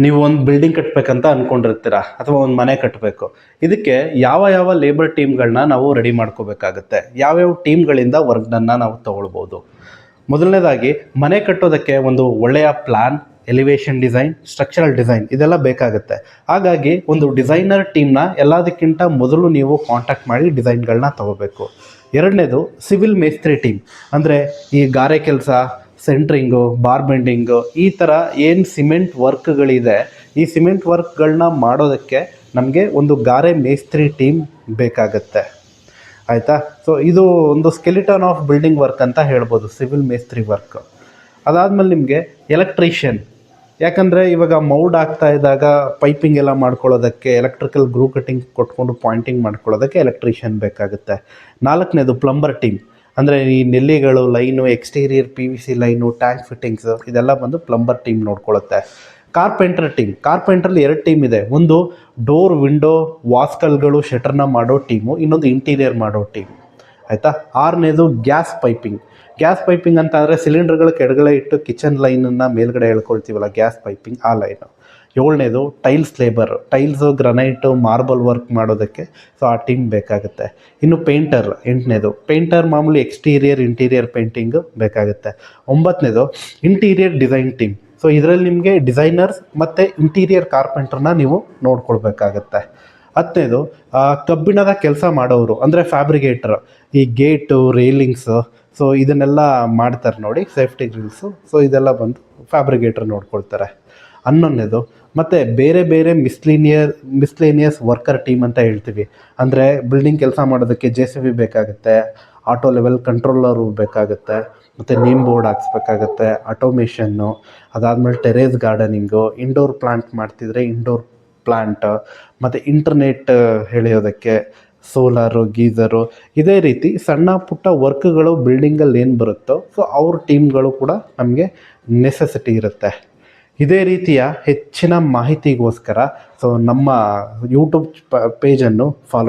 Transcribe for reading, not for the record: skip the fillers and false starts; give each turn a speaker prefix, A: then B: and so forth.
A: ನೀವು ಒಂದು ಬಿಲ್ಡಿಂಗ್ ಕಟ್ಟಬೇಕಂತ ಅಂದ್ಕೊಂಡಿರ್ತೀರ ಅಥವಾ ಒಂದು ಮನೆ ಕಟ್ಟಬೇಕು. ಇದಕ್ಕೆ ಯಾವ ಯಾವ ಲೇಬರ್ ಟೀಮ್ಗಳನ್ನ ನಾವು ರೆಡಿ ಮಾಡ್ಕೋಬೇಕಾಗುತ್ತೆ, ಯಾವ್ಯಾವ ಟೀಮ್ಗಳಿಂದ ವರ್ಕ್ಡನ್ನ ನಾವು ತೊಗೊಳ್ಬೋದು. ಮೊದಲನೇದಾಗಿ ಮನೆ ಕಟ್ಟೋದಕ್ಕೆ ಒಂದು ಒಳ್ಳೆಯ plan, elevation design, structural design ಇದೆಲ್ಲ ಬೇಕಾಗುತ್ತೆ. ಹಾಗಾಗಿ ಒಂದು ಡಿಸೈನರ್ ಟೀಮ್ನ ಎಲ್ಲದಕ್ಕಿಂತ ಮೊದಲು ನೀವು ಕಾಂಟ್ಯಾಕ್ಟ್ ಮಾಡಿ ಡಿಸೈನ್ಗಳನ್ನ ತೊಗೋಬೇಕು. ಎರಡನೇದು ಸಿವಿಲ್ ಮೇಸ್ತ್ರಿ ಟೀಮ್, ಅಂದರೆ ಈ ಗಾರೆ ಕೆಲಸ, ಸೆಂಟ್ರಿಂಗು, ಬಾರ್ ಬೆಂಡಿಂಗು, ಈ ಥರ ಏನು ಸಿಮೆಂಟ್ ವರ್ಕ್ಗಳಿದೆ, ಈ ಸಿಮೆಂಟ್ ವರ್ಕ್ಗಳನ್ನ ಮಾಡೋದಕ್ಕೆ ನಮಗೆ ಒಂದು ಗಾರೆ ಮೇಸ್ತ್ರಿ ಟೀಮ್ ಬೇಕಾಗತ್ತೆ. ಆಯಿತಾ? ಸೊ ಇದು ಒಂದು ಸ್ಕೆಲಿಟನ್ ಆಫ್ ಬಿಲ್ಡಿಂಗ್ ವರ್ಕ್ ಅಂತ ಹೇಳ್ಬೋದು, ಸಿವಿಲ್ ಮೇಸ್ತ್ರಿ ವರ್ಕ್. ಅದಾದಮೇಲೆ ನಿಮಗೆ ಎಲೆಕ್ಟ್ರಿಷಿಯನ್, ಯಾಕಂದರೆ ಇವಾಗ ಮೌಲ್ಡ್ ಆಗ್ತಾ ಇದ್ದಾಗ ಪೈಪಿಂಗ್ ಎಲ್ಲ ಮಾಡ್ಕೊಳ್ಳೋದಕ್ಕೆ, ಎಲೆಕ್ಟ್ರಿಕಲ್ ಗ್ರೂ ಕಟ್ಟಿಂಗ್ ಕೊಟ್ಕೊಂಡು ಪಾಯಿಂಟಿಂಗ್ ಮಾಡ್ಕೊಳ್ಳೋದಕ್ಕೆ ಎಲೆಕ್ಟ್ರಿಷಿಯನ್ ಬೇಕಾಗುತ್ತೆ. ನಾಲ್ಕನೇದು ಪ್ಲಂಬರ್ ಟೀಮ್, ಅಂದರೆ ಈ ನೆಲ್ಲಿಗಳು, line, exterior PVC line, tank fittings ಇದೆಲ್ಲ ಬಂದು ಪ್ಲಂಬರ್ ಟೀಮ್ ನೋಡ್ಕೊಳ್ಳುತ್ತೆ. ಕಾರ್ಪೆಂಟರ್ ಟೀಮ್, ಕಾರ್ಪೆಂಟ್ರಲ್ಲಿ 2 ಟೀಮ್ ಇದೆ. ಒಂದು ಡೋರ್, ವಿಂಡೋ, ವಾಸ್ಕಲ್ಗಳು, ಶಟರ್ನ ಮಾಡೋ ಟೀಮು, ಇನ್ನೊಂದು ಇಂಟೀರಿಯರ್ ಮಾಡೋ ಟೀಮ್. ಆಯಿತಾ? ಆರನೇದು ಗ್ಯಾಸ್ ಪೈಪಿಂಗ್. ಗ್ಯಾಸ್ ಪೈಪಿಂಗ್ ಅಂತ ಅಂದರೆ ಸಿಲಿಂಡರ್ಗಳ ಕೆಳಗಡೆ ಇಟ್ಟು ಕಿಚನ್ ಲೈನನ್ನು ಮೇಲ್ಗಡೆ ಎಳ್ಕೊಳ್ತೀವಲ್ಲ, ಗ್ಯಾಸ್ ಪೈಪಿಂಗ್ ಆ ಲೈನು. ಏಳನೇದು tiles labour, tiles, granite, marble work ಮಾಡೋದಕ್ಕೆ, ಸೊ ಆ ಟೀಮ್ ಬೇಕಾಗುತ್ತೆ. ಇನ್ನು ಪೇಂಟರ್, 8ನೇದು ಪೇಂಟರ್, ಮಾಮೂಲಿ ಎಕ್ಸ್ಟೀರಿಯರ್, ಇಂಟೀರಿಯರ್ ಪೇಂಟಿಂಗು ಬೇಕಾಗುತ್ತೆ. 9ನೇದು ಇಂಟೀರಿಯರ್ ಡಿಸೈನ್ ಟೀಮ್. ಸೊ ಇದರಲ್ಲಿ ನಿಮಗೆ ಡಿಸೈನರ್ಸ್ ಮತ್ತು ಇಂಟೀರಿಯರ್ ಕಾರ್ಪೆಂಟ್ರನ್ನ ನೀವು ನೋಡ್ಕೊಳ್ಬೇಕಾಗತ್ತೆ. 10ನೇದು ಕಬ್ಬಿಣದ ಕೆಲಸ ಮಾಡೋರು, ಅಂದರೆ ಫ್ಯಾಬ್ರಿಕೇಟರ್, ಈ ಗೇಟು, ರೇಲಿಂಗ್ಸು, ಸೊ ಇದನ್ನೆಲ್ಲ ಮಾಡ್ತಾರೆ ನೋಡಿ, ಸೇಫ್ಟಿ ಗ್ರಿಲ್ಸು, ಸೊ ಇದೆಲ್ಲ ಬಂದು ಫ್ಯಾಬ್ರಿಕೇಟರ್ ನೋಡ್ಕೊಳ್ತಾರೆ. 11ನೇದು ಮತ್ತು ಬೇರೆ ಬೇರೆ ಮಿಸ್ಲೇನಿಯಸ್ ವರ್ಕರ್ ಟೀಮ್ ಅಂತ ಹೇಳ್ತೀವಿ. ಅಂದರೆ ಬಿಲ್ಡಿಂಗ್ ಕೆಲಸ ಮಾಡೋದಕ್ಕೆ JCB ಬೇಕಾಗುತ್ತೆ, ಆಟೋ ಲೆವೆಲ್ ಕಂಟ್ರೋಲರು ಬೇಕಾಗುತ್ತೆ, ಮತ್ತು ನೇಮ್ ಬೋರ್ಡ್ ಹಾಕ್ಸ್ಬೇಕಾಗತ್ತೆ, ಆಟೋಮೇಷನ್ನು, ಅದಾದಮೇಲೆ ಟೆರೇಸ್ ಗಾರ್ಡನಿಂಗು, ಇಂಡೋರ್ ಪ್ಲಾಂಟ್ ಮಾಡ್ತಿದ್ರೆ ಇಂಡೋರ್ ಪ್ಲಾಂಟ್, ಮತ್ತು ಇಂಟರ್ನೆಟ್ ಎಳೆಯೋದಕ್ಕೆ ಸೋಲಾರು, ಗೀಝರು, ಇದೇ ರೀತಿ ಸಣ್ಣ ಪುಟ್ಟ ವರ್ಕ್ಗಳು ಬಿಲ್ಡಿಂಗಲ್ಲಿ ಏನು ಬರುತ್ತೋ ಸೊ ಅವ್ರ ಟೀಮ್ಗಳು ಕೂಡ ನಮಗೆ ನೆಸೆಸಿಟಿ ಇರುತ್ತೆ. ಇದೇ ರೀತಿಯ ಹೆಚ್ಚಿನ ಮಾಹಿತಿಗೋಸ್ಕರ ಸೊ ನಮ್ಮ ಯೂಟ್ಯೂಬ್ ಪೇಜನ್ನು ಫಾಲೋ